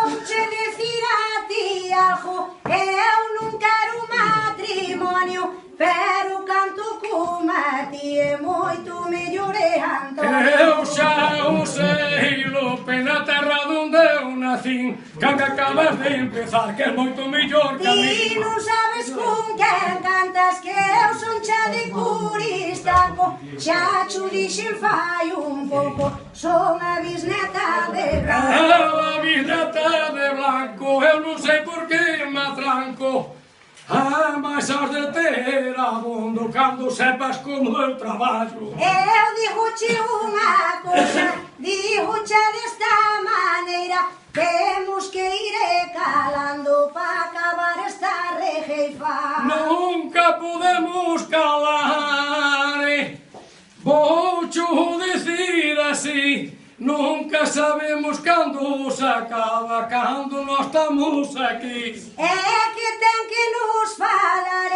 vouche dicir a ti algo, eu non quero matrimonio, pero canto como a ti é moito mellor e Antonio. Eu xa o sei, Lope, na terra donde eu nacín, cando acabas de empezar, que é moito mellor que a mí. Ti non sabes con quen cantas, que eu son xa de Curistanco, xa cho dixen fai un pouco, son a bisneta de Blanco. A bisneta de Blanco, eu non sei por que me atranco. Mas has de ter abondo cando sepas como eu traballo. Eu digoche unha cousa, digoche desta maneira, temos que ir calando pa acabar esta rejeifa. Nunca podemos calar, voucho dicir así, nunca sabemos cando se acaba, cando nós estamos aquí. É que ten que nos falar,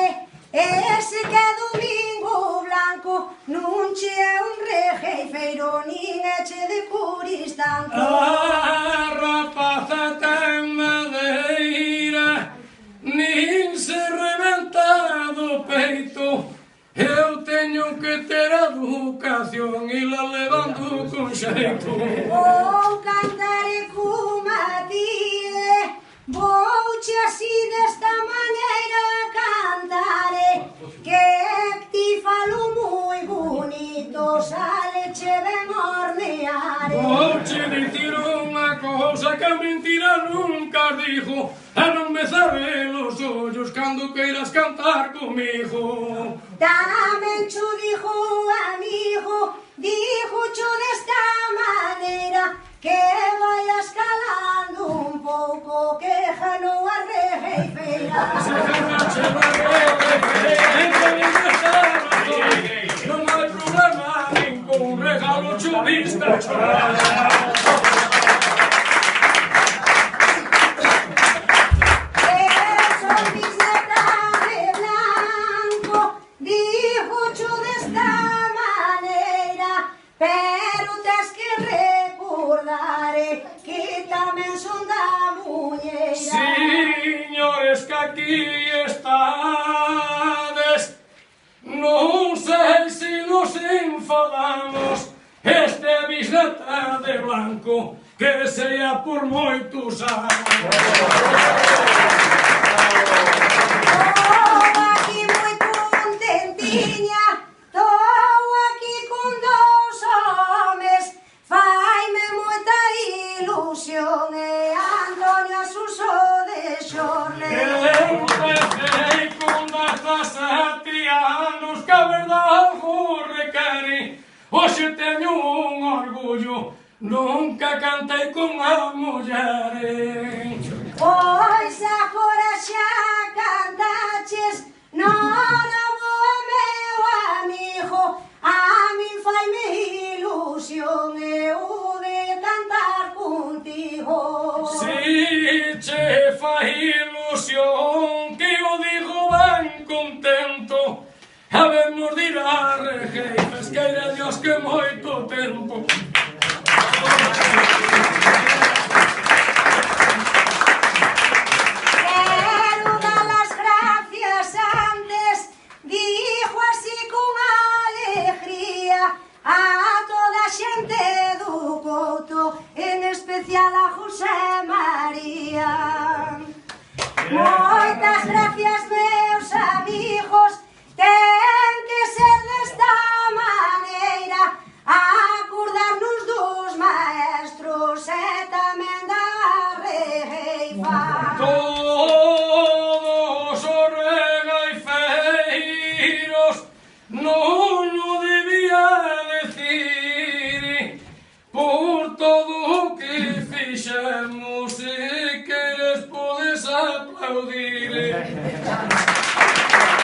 ese que é Domingo Blanco, non che é un rejeifeiro, nin é che de Curistanco. A rapaza ten madeira, nin se rebenta do peito. Eu teño que ter educación e la levando con xeito. Vou cantar como a ti, vouche así desta maneira cantar, que ti falo moi bonito, saleche ben hornear. Vouche dicir unha cousa que a mentira nunca dixo, e non me cerre los ollos cando queiras cantar comigo. Tamén cho dixo amigo, dixo cho desta maneira, que vayas calando un pouco, que janou a rejeifeira. Non hai problema ningún, regalo chuvista chorar. Pero tes que recordar que tamén son da muñeira. Señores que aquí estades, non sei se nos enfadamos, este bisneta de Blanco, que sea por moitos anos. Estou aquí moi contentiña, estou aquí con dous homes, faime moita ilusión, e Antonio Suso de Xorne. Eu empecei con 17 anos, que a verdade algo requere. Hoxe teño un orgullo, nunca cantei con a muller. Pois agora xa cantaches, nora boa meu amigo, a min faime ilusión eu de cantar contigo. Si che fai ilusión, que o digo ben contento, habemos de ir a Rejeifes, queira Dios que moito tempo. Quero dar as gracias antes, digo así con alegría, a toda a xente do Couto, en especial a José María. Moitas gracias, meus amigos, ten que ser desta maneira, acordarnos dos maestros e tamén da rejeifa. Todos os regaifeiros non o debía decir, por todo o que fixemos, se queres podes aplaudir.